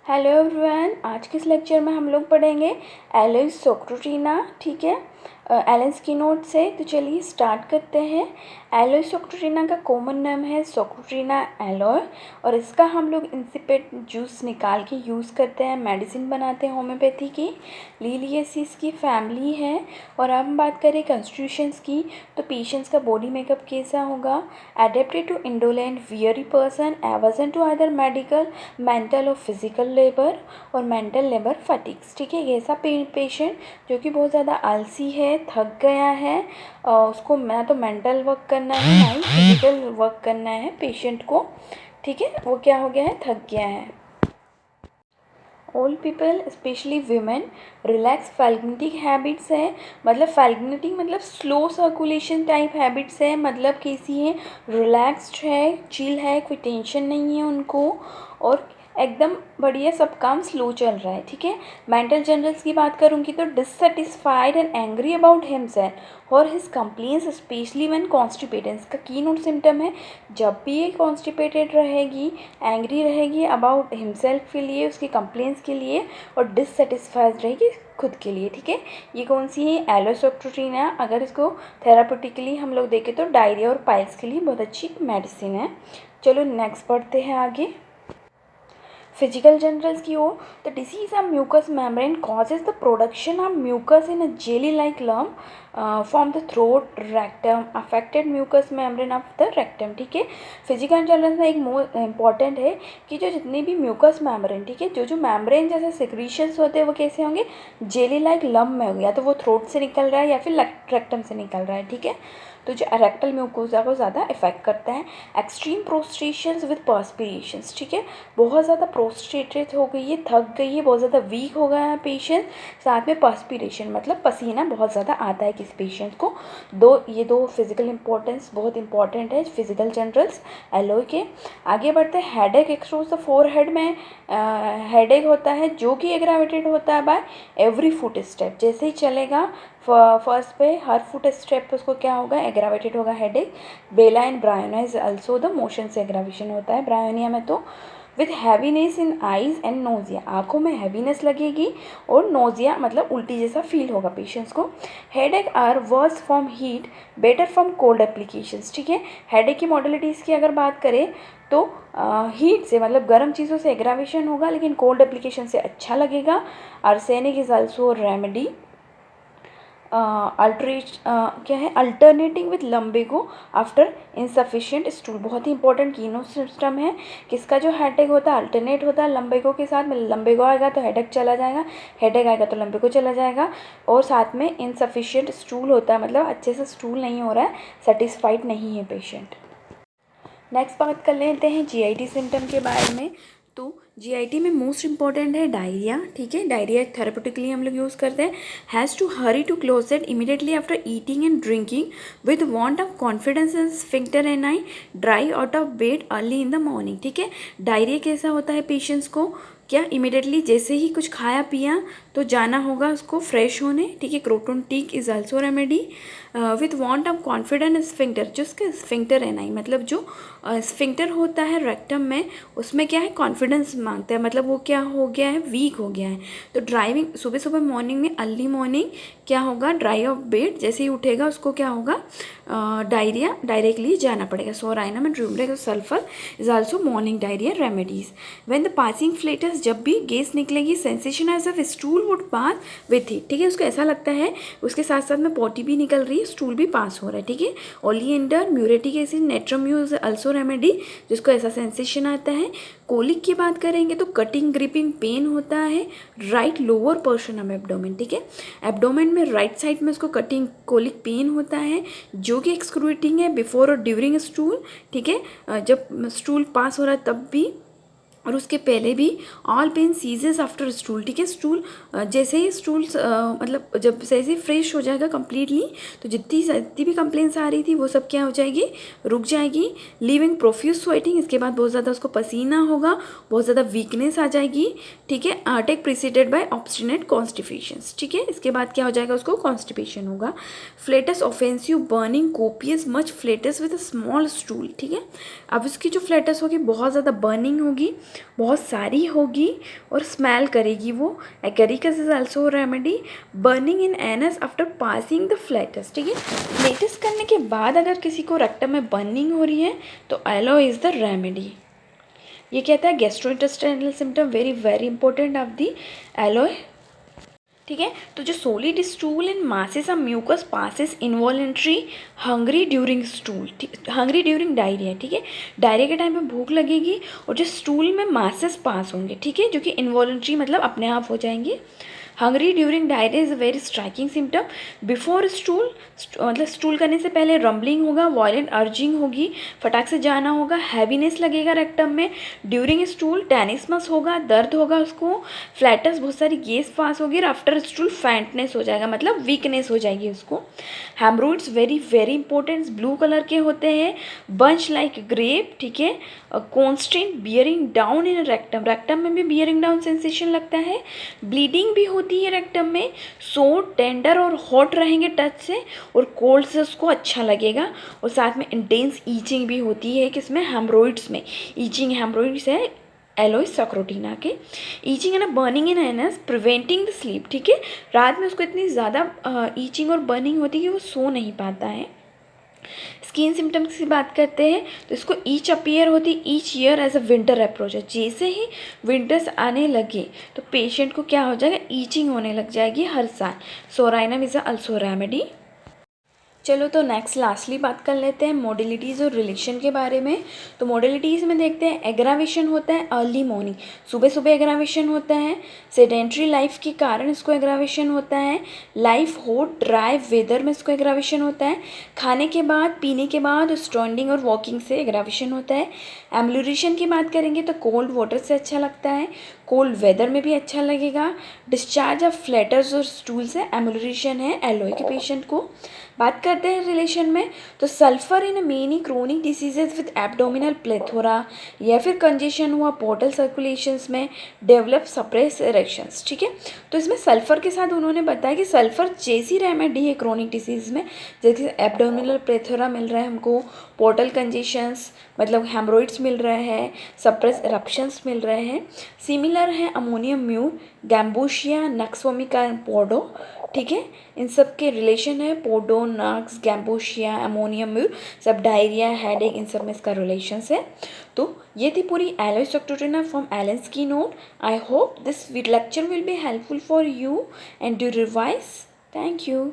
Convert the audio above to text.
Hello everyone, आज के इस लेक्चर में हम लोग पढ़ेंगे एलोइस सोक्रोटिना। ठीक है, एलेंस की नोट से। तो चलिए स्टार्ट करते हैं। एलोइस सोक्रोटिना का कॉमन नाम है सोक्रोटिना एलोय और इसका हम लोग इंसिपेट जूस निकाल के यूज़ करते हैं, मेडिसिन बनाते हैं होम्योपैथी की। लिलियेसिस की फैमिली है। और अब हम बात करें कॉन्स्टिट्यूशंस की, तो पेशेंट्स का बॉडी मेकअप कैसा होगा? Adapted to indolent weary person, aversion to other medical, mental और फिजिकल लेबर और मेंटल लेबर फटिक्स। ठीक है, ऐसा पेशेंट जो कि बहुत ज़्यादा आलसी है, थक गया है, उसको ना तो मेंटल वर्क करना है ना ही फिजिकल वर्क करना है पेशेंट को। ठीक है, वो क्या हो गया है, थक गया है। Old people especially women relax phlegmatic habits है, मतलब फैल्गनेटिक मतलब स्लो सर्कुलेशन टाइप हैबिट्स है, मतलब कैसी है, रिलैक्स्ड है, चिल है, कोई टेंशन नहीं है उनको और एकदम बढ़िया, सब काम स्लो चल रहा है। ठीक है, मेंटल जनरल्स की बात करूँगी तो dissatisfied and angry about himself और his complaints especially when constipated. इसका की नोट सिम्टम है, जब भी ये कॉन्स्टिपेटेड रहेगी, एंग्री रहेगी अबाउट हिमसेल्फ के लिए, उसकी कंप्लेंट्स के लिए, और डिससेटिस्फाइड रहेगी खुद के लिए। ठीक है, ये कौन सी है? एलोइस सोक्रोटिना। अगर इसको थेरापेटिकली हम लोग देखें तो डायरिया और पाइल्स के लिए बहुत अच्छी मेडिसिन है। चलो नेक्स्ट पढ़ते हैं आगे। फिजिकल जनरल्स की ओर, the disease of mucous membrane causes the production of mucus in a jelly like lump from the throat rectum, affected mucous membrane of the rectum. ठीक है, फिजिकल जनरल्स में एक मोस्ट इंपॉर्टेंट है कि जो जितने भी म्यूकस मेम्ब्रेन, ठीक है, जो मेम्ब्रेन जैसे सिक्रीशंस होते हैं वो कैसे होंगे? जेली लाइक लम्प में होंगे, या तो वो थ्रोट से निकल रहा है या फिर रेक्टम से निकल रहा है। ठीक है, तो जो रेक्टल म्यूकोसा को ज़्यादा इफेक्ट करता है। एक्सट्रीम प्रोस्ट्रेशंस विद पर्सपिरेशंस, ठीक है, बहुत ज़्यादा प्रोस्ट्रेटेड हो गई है, थक गई है, बहुत ज़्यादा वीक हो गया है पेशेंट। साथ में पर्सपिरेशन मतलब पसीना बहुत ज़्यादा आता है किसी पेशेंट को। ये दो फिजिकल इंपॉर्टेंस बहुत इंपॉर्टेंट है फिजिकल जनरल्स एलोय के। आगे बढ़ते हैं। हेडेक एक्सट्रोज द फोरहेड में हेडेक होता है जो कि एग्रावेटेड होता है बाय एवरी फुट स्टेप। जैसे ही चलेगा फर्स्ट पे हर फुट स्टेप पे उसको क्या होगा? एग्रावेटेड होगा headache. Bella and bryonia is also the motion से एग्रावेशन होता है ब्रायोनिया में। तो with heaviness in eyes and nausea, आँखों में हैवीनेस लगेगी और नोजिया मतलब उल्टी जैसा फील होगा पेशेंट्स को। Headache are worse from heat, better from cold applications. ठीक है, हेडेक की मॉडलिटीज़ की अगर बात करें तो हीट से मतलब गर्म चीज़ों से एग्रावेशन होगा, लेकिन कोल्ड एप्लीकेशन से अच्छा लगेगा। Arsenic is also remedy. क्या है? Alternating with lumbago after insufficient stool, बहुत ही इंपॉर्टेंट कीनो सिस्टम है। किसका जो हेडेक होता है अल्टरनेट होता है लम्बेगो के साथ में। लम्बेगो आएगा तो हेडेक चला जाएगा, हेडेक आएगा तो लम्बेगो चला जाएगा। और साथ में इनसफिशिएंट स्टूल होता है, मतलब अच्छे से स्टूल नहीं हो रहा है, सेटिस्फाइड नहीं है पेशेंट। नेक्स्ट बात कर लेते हैं जीआईटी सिम्टम के बारे में। तो जीआईटी में मोस्ट इंपॉर्टेंट है डायरिया। ठीक है, डायरिया थेरेपेटिकली हम लोग यूज़ करते हैं। Has to hurry to closet immediately after eating and drinking with want of confidence in sphincter and I, dry out of bed early in the morning. ठीक है, diarrhoea कैसा होता है पेशेंट्स को? क्या इमिडिएटली जैसे ही कुछ खाया पिया तो जाना होगा उसको फ्रेश होने। ठीक है, croton tig is also remedy. With want of confident sphincter, जो उसका स्फिंक्टर है नहीं, मतलब जो स्फिंक्टर होता है रेक्टम में, उसमें क्या है? कॉन्फिडेंस मांगता है, मतलब वो क्या हो गया है? वीक हो गया है। तो ड्राइविंग सुबह सुबह मॉर्निंग में अर्ली मॉर्निंग क्या होगा? ड्राई ऑफ बेड, जैसे ही उठेगा उसको क्या होगा? डायरिया डायरेक्टली जाना पड़ेगा। Psorinum and tumeric sulphur is also morning diarrhoea remedies. When the passing flatus, जब भी गैस निकलेगी, sensation as of stool would pass with it. ठीक है, उसको ऐसा लगता है उसके साथ साथ में पॉटी भी निकल रही है, स्टूल भी पास हो रहा है। ठीक है, oleander, muriatic acid, natrum mur is also remedy, जिसको ऐसा सेंसेशन आता है। कोलिक की बात करेंगे तो कटिंग ग्रिपिंग पेन होता है right lower portion of abdomen. ठीक है, एब्डोमेन में राइट साइड में उसको कटिंग कोलिक पेन होता है जो कि एक्सक्रूटिंग है बिफोर और ड्यूरिंग स्टूल। ठीक है, जब स्टूल पास हो रहा है तब भी और उसके पहले भी। All pain ceases after stool. ठीक है, स्टूल जैसे ही स्टूल मतलब जब जैसे ही फ्रेश हो जाएगा कम्प्लीटली, तो जितनी भी कंप्लेंट्स आ रही थी वो सब क्या हो जाएगी? रुक जाएगी। लिविंग प्रोफ्यूज स्वेटिंग, इसके बाद बहुत ज़्यादा उसको पसीना होगा, बहुत ज़्यादा वीकनेस आ जाएगी। ठीक है, टेक प्रिसीडेड बाय ऑब्स्टिनेट कॉन्स्टिपेशंस। ठीक है, इसके बाद क्या हो जाएगा? उसको कॉन्स्टिपेशन होगा। Flatus offensive burning copious much flatus with a small stool. ठीक है, अब उसकी जो फ्लेटस होगी बहुत ज़्यादा बर्निंग होगी बहुत सारी होगी और स्मेल करेगी वो। Agaricus is also remedy. Burning in anus after passing the flatus, ठीक है, फ्लेटस करने के बाद अगर किसी को रेक्टम में बर्निंग हो रही है तो एलो इज़ द रेमेडी। ये कहता है gastrointestinal symptom very very important of the aloe, ठीक है। तो जो solid stool in masses of mucus passes involuntary hungry during stool, ठीक, हंग्री ड्यूरिंग डायरिया, ठीक है, डायरिया के टाइम पे भूख लगेगी और जो स्टूल में मासेस पास होंगे, ठीक है, जो कि इनवॉलेंट्री मतलब अपने आप हो जाएंगे। Hungry during diarrhoea is a very striking symptom. Before stool मतलब स्टूल करने से पहले रम्बलिंग होगा, वायलेंट अर्जिंग होगी, फटाक से जाना होगा, हैवीनेस लगेगा रेक्टम में। ड्यूरिंग स्टूल टेनिसमस होगा, दर्द होगा उसको, फ्लैटस बहुत सारी गैस पास होगी और आफ्टर स्टूल फैंटनेस हो जाएगा मतलब वीकनेस हो जाएगी उसको। Haemorrhoids very very important, blue colour के होते हैं, बंच लाइक ग्रेप, ठीक है, constant bearing down in rectum, rectum में भी बियरिंग डाउन सेंसेशन लगता है, ब्लीडिंग भी होती है रेक्टम में, सो टेंडर और हॉट रहेंगे टच से और कोल्ड से उसको अच्छा लगेगा, और साथ में इंटेंस ईचिंग भी होती है किसमें, हेमरोइड्स में। ईचिंग हेमरोइड्स है एलोइस सक्रोटीना के। ईचिंग है ना, burning in anus preventing the sleep, ठीक है, रात में उसको इतनी ज़्यादा ईचिंग और बर्निंग होती है कि वो सो नहीं पाता है। स्किन सिम्टम्स की बात करते हैं तो इसको ईच अपीयर होती each year as a winter approach है। जैसे ही विंटर्स आने लगे तो पेशेंट को क्या हो जाएगा, ईचिंग होने लग जाएगी हर साल। Psorinum is also remedy. चलो तो नेक्स्ट लास्टली बात कर लेते हैं मोडिलिटीज़ और रिलेशन के बारे में। तो मोडिलिटीज़ में देखते हैं एग्रावेशन होता है अर्ली मॉर्निंग, सुबह सुबह एग्रावेशन होता है, सेडेंट्री लाइफ के कारण इसको एग्रावेशन होता है, लाइफ हॉट ड्राई वेदर में इसको एग्रावेशन होता है, खाने के बाद पीने के बाद स्टैंडिंग और वॉकिंग से एग्रावेशन होता है। एम्ब्लूरेशन की बात करेंगे तो कोल्ड वाटर से अच्छा लगता है, कोल्ड वेदर में भी अच्छा लगेगा। डिस्चार्ज ऑफ फ्लैटर्स और स्टूल से एम्ब्लूरेशन है एलोए के पेशेंट को। बात करते हैं रिलेशन में तो sulphur in many chronic diseases with abdominal plethora या फिर कंजेशन हुआ पोर्टल सर्कुलेशंस में डेवलप सप्रेस इरेक्शंस, ठीक है। तो इसमें सल्फर के साथ उन्होंने बताया कि सल्फर जैसी रेमेडी है क्रोनिक डिसीज में, जैसे एब्डोमिनल प्लेथोरा मिल रहा है हमको, पोर्टल कंजेशंस मतलब हेमरोइड्स मिल रहे हैं, सप्रेस इरप्शंस मिल रहे हैं, सिमिलर है अमोनियम म्यूर, गैम्बूशिया, नक्सोमिका, पोडो, ठीक है, इन सब के रिलेशन है, पोडो, नक्स, गैम्बूशिया, अमोनियम म्यूर, सब डायरिया, हेडेक, इन सब में इसका रिलेशन है। तो ये थी पूरी एलोइस सक्रोटीना फ्रॉम एलेंस की note. I hope this lecture will be helpful for you and do revise. Thank you.